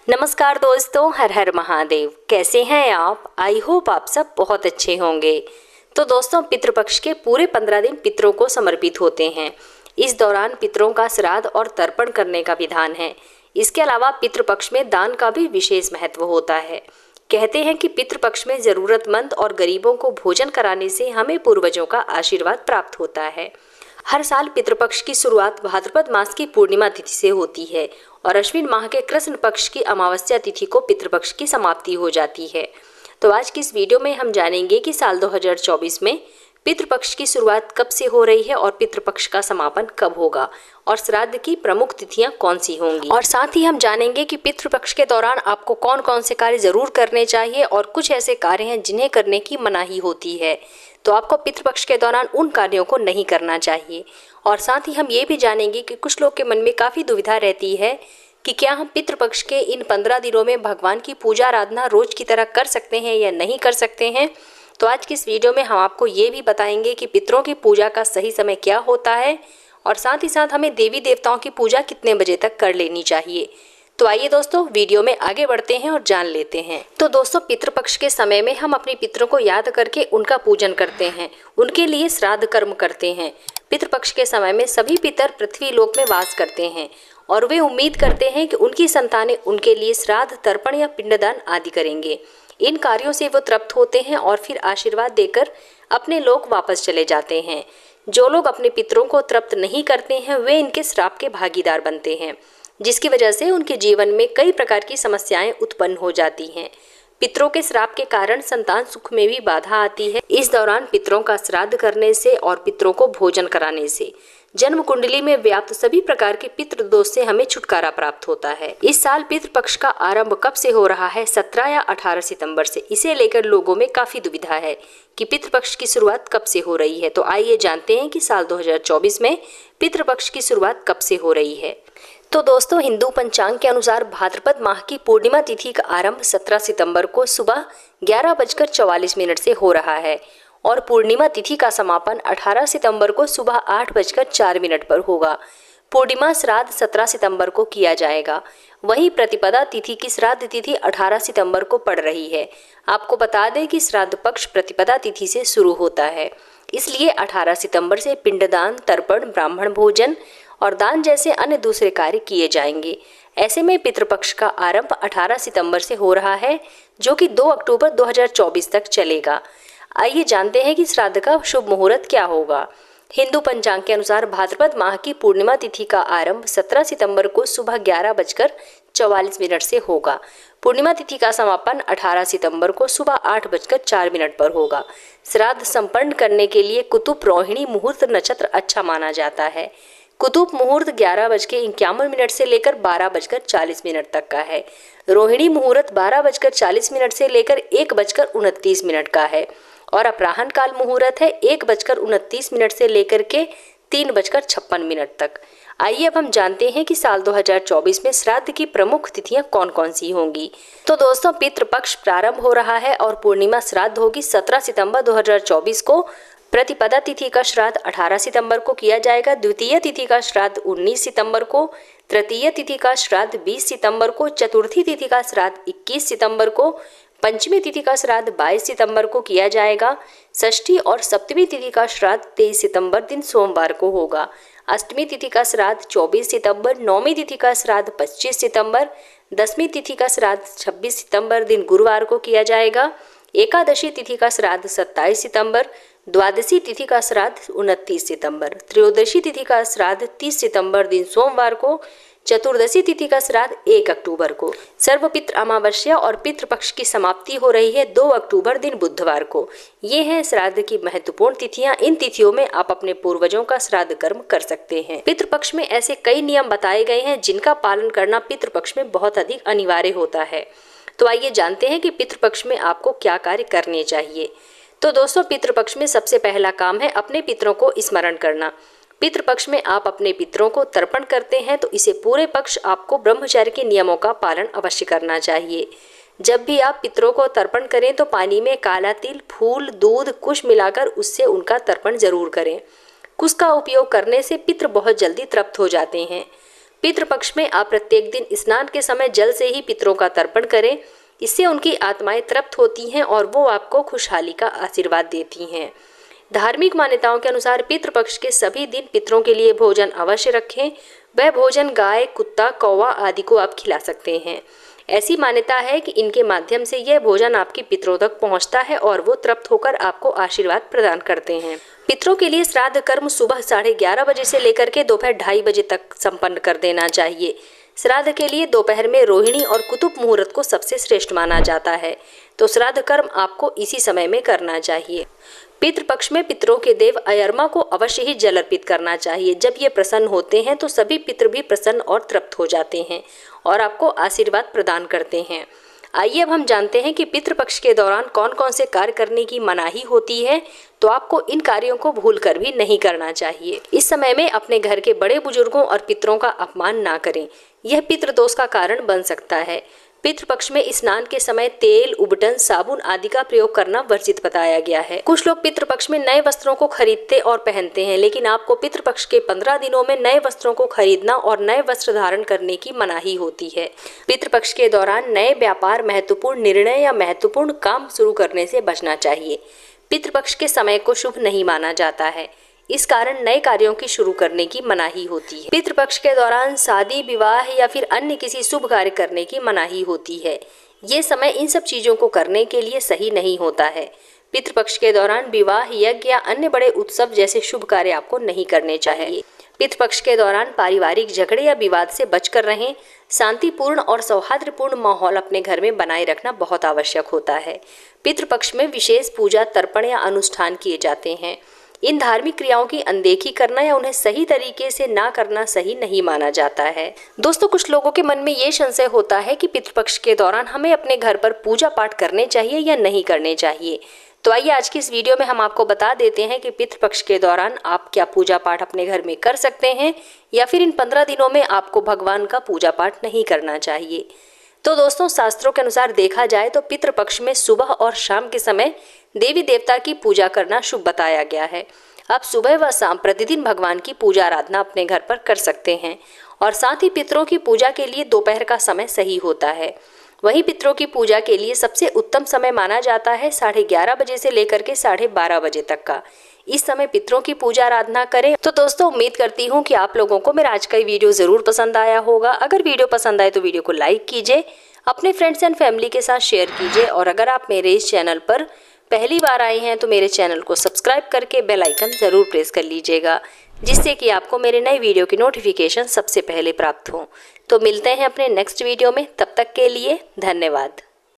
नमस्कार दोस्तों, हर हर महादेव। कैसे हैं आप? आई होप आप सब बहुत अच्छे होंगे। तो दोस्तों, पितृपक्ष के पूरे 15 दिन पितरों को समर्पित होते हैं। इस दौरान पितरों का श्राद्ध और तर्पण करने का विधान है। इसके अलावा पितृपक्ष में दान का भी विशेष महत्व होता है। कहते हैं कि पितृपक्ष में जरूरतमंद और गरीबों को भोजन कराने से हमें पूर्वजों का आशीर्वाद प्राप्त होता है। हर साल पितृपक्ष की शुरुआत भाद्रपद मास की पूर्णिमा तिथि से होती है और अश्विन माह के कृष्ण पक्ष की अमावस्या तिथि को पितृपक्ष की समाप्ति हो जाती है। तो आज की इस वीडियो में हम जानेंगे कि साल 2024 में पितृपक्ष की शुरुआत कब से हो रही है और पितृपक्ष का समापन कब होगा और श्राद्ध की प्रमुख तिथियां कौन सी होंगी। और साथ ही हम जानेंगे कि पितृपक्ष के दौरान आपको कौन कौन से कार्य जरूर करने चाहिए और कुछ ऐसे कार्य हैं जिन्हें करने की मनाही होती है, तो आपको पितृपक्ष के दौरान उन कार्यों को नहीं करना चाहिए। और साथ ही हम ये भी जानेंगे कि कुछ लोग के मन में काफ़ी दुविधा रहती है कि क्या हम पितृपक्ष के इन 15 दिनों में भगवान की पूजा आराधना रोज की तरह कर सकते हैं या नहीं कर सकते हैं। तो आज की इस वीडियो में हम आपको ये भी बताएंगे कि पितरों की पूजा का सही समय क्या होता है और साथ ही साथ हमें देवी देवताओं की पूजा कितने बजे तक कर लेनी चाहिए। तो आइए दोस्तों, वीडियो में आगे बढ़ते हैं और जान लेते हैं। तो दोस्तों, पितृपक्ष के समय में हम अपने पितरों को याद करके उनका पूजन करते हैं, उनके लिए श्राद्ध कर्म करते हैं। पितृपक्ष के समय में सभी पितर पृथ्वी लोक में वास करते हैं और वे उम्मीद करते हैं कि उनकी संतानें उनके लिए श्राद्ध, तर्पण या पिंडदान आदि करेंगे। इन कार्यों से वो तृप्त होते हैं और फिर आशीर्वाद देकर अपने लोक वापस चले जाते हैं। जो लोग अपने पितरों को तृप्त नहीं करते हैं वे इनके श्राप के भागीदार बनते हैं, जिसकी वजह से उनके जीवन में कई प्रकार की समस्याएं उत्पन्न हो जाती हैं। पितरों के श्राप के कारण संतान सुख में भी बाधा आती है। इस दौरान पितरों का श्राद्ध करने से और पितरों को भोजन कराने से जन्म कुंडली में व्याप्त सभी प्रकार के पितृ दोष से हमें छुटकारा प्राप्त होता है। इस साल पितृपक्ष का आरंभ कब से हो रहा है? 17 या 18 सितंबर से। इसे लेकर लोगों में काफी दुविधा है कि पितृपक्ष की शुरुआत कब से हो रही है। तो आइए जानते हैं कि साल 2024 में पितृपक्ष की शुरुआत कब से हो रही है। तो दोस्तों, हिंदू पंचांग के अनुसार भाद्रपद माह की पूर्णिमा तिथि का आरंभ 17 सितंबर को सुबह 11:44 से हो रहा है और पूर्णिमा तिथि का समापन 18 सितंबर को सुबह 8:04 पर होगा। पूर्णिमा श्राद्ध 17 सितंबर को किया जाएगा। वहीं प्रतिपदा तिथि की श्राद्ध तिथि 18 सितंबर को पड़ रही है। आपको बता दें कि श्राद्ध पक्ष प्रतिपदा तिथि से शुरू होता है, इसलिए 18 सितंबर से पिंडदान, तर्पण, ब्राह्मण भोजन और दान जैसे अन्य दूसरे कार्य किए जाएंगे। ऐसे में पितृपक्ष का आरंभ 18 सितंबर से हो रहा है, जो कि 2 अक्टूबर 2024 तक चलेगा। आइए जानते हैं कि श्राद्ध का शुभ मुहूर्त क्या होगा। हिंदू पंचांग के अनुसार भाद्रपद माह की पूर्णिमा तिथि का आरंभ 17 सितंबर को सुबह 11:44 से होगा। पूर्णिमा तिथि का समापन 18 सितंबर को सुबह 8:04 पर होगा। श्राद्ध संपन्न करने के लिए कुतुब रोहिणी मुहूर्त नक्षत्र अच्छा माना जाता है। कुतुब मुहूर्त 11:51 से लेकर 12:40 तक का है। रोहिणी मुहूर्त 12:40 से लेकर 1:29 का है और अपराह्न काल मुहूर्त है 1:29 से लेकर के 3:56 तक। आइए अब हम जानते हैं कि साल 2024 में श्राद्ध की प्रमुख तिथियां कौन कौन सी होंगी। तो दोस्तों, पितृपक्ष प्रारंभ हो रहा है और पूर्णिमा श्राद्ध होगी 17 सितंबर 2024 को। प्रतिपदा तिथि का श्राद्ध 18 सितंबर को किया जाएगा। द्वितीय तिथि का श्राद्ध 19 सितंबर को, तृतीय तिथि का श्राद्ध 20 सितंबर को, चतुर्थी तिथि का श्राद्ध 21 सितंबर को, पंचमी तिथि का श्राद्ध 22 सितंबर को किया जाएगा। षष्ठी और सप्तमी तिथि का श्राद्ध 23 सितंबर दिन सोमवार को होगा। अष्टमी तिथि का श्राद्ध 24 सितंबर, नौवीं तिथि का श्राद्ध 25 सितंबर, दसवीं तिथि का श्राद्ध 26 सितंबर दिन गुरुवार को किया जाएगा। एकादशी तिथि का श्राद्ध 27 सितंबर, द्वादशी तिथि का श्राद्ध 29 सितंबर, त्रयोदशी तिथि का श्राद्ध 30 सितंबर दिन सोमवार को, चतुर्दशी तिथि का श्राद्ध 1 अक्टूबर को। सर्वपितृ अमावस्या और पितृपक्ष की समाप्ति हो रही है 2 अक्टूबर दिन बुधवार को। ये हैं श्राद्ध की महत्वपूर्ण तिथियां। इन तिथियों में आप अपने पूर्वजों का श्राद्ध कर्म कर सकते हैं। पितृपक्ष में ऐसे कई नियम बताए गए हैं जिनका पालन करना पितृपक्ष में बहुत अधिक अनिवार्य होता है। तो आइए जानते हैं कि पितृपक्ष में आपको क्या कार्य करने चाहिए। तो दोस्तों, पितृपक्ष में सबसे पहला काम है अपने पितरों को स्मरण करना। पितृपक्ष में आप अपने पितरों को तर्पण करते हैं तो इसे पूरे पक्ष आपको ब्रह्मचर्य के नियमों का पालन अवश्य करना चाहिए। जब भी आप पितरों को तर्पण करें तो पानी में काला तिल, फूल, दूध, कुश मिलाकर उससे उनका तर्पण जरूर करें। कुश का उपयोग करने से पितृ बहुत जल्दी तृप्त हो जाते हैं। पितृपक्ष में आप प्रत्येक दिन स्नान के समय जल से ही पितरों का तर्पण करें। इससे उनकी आत्माएं तृप्त होती हैं और वो आपको खुशहाली का आशीर्वाद देती हैं। धार्मिक मान्यताओं के अनुसार पितृपक्ष के सभी दिन पितरों के लिए भोजन अवश्य रखें। वह भोजन गाय, कुत्ता, कौवा आदि को आप खिला सकते हैं। ऐसी मान्यता है कि इनके माध्यम से यह भोजन आपके पितरों तक पहुंचता है और वो तृप्त होकर आपको आशीर्वाद प्रदान करते हैं। पितरों के लिए श्राद्ध कर्म सुबह 11:30 बजे से लेकर के दोपहर 2:30 बजे तक संपन्न कर देना चाहिए। श्राद्ध के लिए दोपहर में रोहिणी और कुतुब मुहूर्त को सबसे श्रेष्ठ माना जाता है, तो श्राद्ध कर्म आपको इसी समय में करना चाहिए। पितृपक्ष में पितरों के देव अयरमा को अवश्य ही जल अर्पित करना चाहिए। जब ये प्रसन्न होते हैं तो सभी पितर भी प्रसन्न और तृप्त हो जाते हैं और आपको आशीर्वाद प्रदान करते हैं। आइए अब हम जानते हैं कि पितृपक्ष के दौरान कौन कौन से कार्य करने की मनाही होती है। तो आपको इन कार्यों को भूलकर भी नहीं करना चाहिए। इस समय में अपने घर के बड़े बुजुर्गों और पितरों का अपमान ना करें, यह पितृदोष का कारण बन सकता है। पितृपक्ष में स्नान के समय तेल, उबटन, साबुन आदि का प्रयोग करना वर्जित बताया गया है। कुछ लोग पितृपक्ष में नए वस्त्रों को खरीदते और पहनते हैं, लेकिन आपको पितृपक्ष के 15 दिनों में नए वस्त्रों को खरीदना और नए वस्त्र धारण करने की मनाही होती है। पितृपक्ष के दौरान नए व्यापार, महत्वपूर्ण निर्णय या महत्वपूर्ण काम शुरू करने से बचना चाहिए। पितृपक्ष के समय को शुभ नहीं माना जाता है, इस कारण नए कार्यों की शुरू करने की मनाही होती है। पितृपक्ष के दौरान शादी, विवाह या फिर अन्य किसी शुभ कार्य करने की मनाही होती है। ये समय इन सब चीजों को करने के लिए सही नहीं होता है। पितृपक्ष के दौरान विवाह, यज्ञ या अन्य बड़े उत्सव जैसे शुभ कार्य आपको नहीं करने चाहिए। पितृपक्ष के दौरान पारिवारिक झगड़े या विवाद से बचकर रहें। शांतिपूर्ण और सौहार्दपूर्ण माहौल अपने घर में बनाए रखना बहुत आवश्यक होता है। पितृपक्ष में विशेष पूजा, तर्पण या अनुष्ठान किए जाते हैं। इन धार्मिक क्रियाओं की अनदेखी करना या उन्हें सही तरीके से ना करना सही नहीं माना जाता है। दोस्तों, कुछ लोगों के मन में ये संशय होता है कि पितृपक्ष के दौरान हमें अपने घर पर पूजा पाठ करने चाहिए या नहीं करने चाहिए। तो आइए आज की इस वीडियो में हम आपको बता देते हैं कि पितृपक्ष के दौरान आप क्या पूजा पाठ अपने घर में कर सकते हैं या फिर इन 15 दिनों में आपको भगवान का पूजा पाठ नहीं करना चाहिए। तो दोस्तों, शास्त्रों के अनुसार देखा जाए तो पितृपक्ष में सुबह और शाम के समय देवी देवता की पूजा करना शुभ बताया गया है। आप सुबह व शाम प्रतिदिन भगवान की पूजा आराधना अपने घर पर कर सकते हैं और साथ ही पितरों की पूजा के लिए दोपहर का समय सही होता है। वहीं पितरों की पूजा के लिए सबसे उत्तम समय माना जाता है 11:30 बजे से लेकर के 12:30 बजे तक का। इस समय पितरों की पूजा आराधना करें। तो दोस्तों, उम्मीद करती हूँ कि आप लोगों को मेरा आज का वीडियो ज़रूर पसंद आया होगा। अगर वीडियो पसंद आए तो वीडियो को लाइक कीजिए, अपने फ्रेंड्स एंड फैमिली के साथ शेयर कीजिए और अगर आप मेरे इस चैनल पर पहली बार आए हैं तो मेरे चैनल को सब्सक्राइब करके बेल आइकन ज़रूर प्रेस कर लीजिएगा, जिससे कि आपको मेरे नए वीडियो की नोटिफिकेशन सबसे पहले प्राप्त हो। तो मिलते हैं अपने नेक्स्ट वीडियो में, तब तक के लिए धन्यवाद।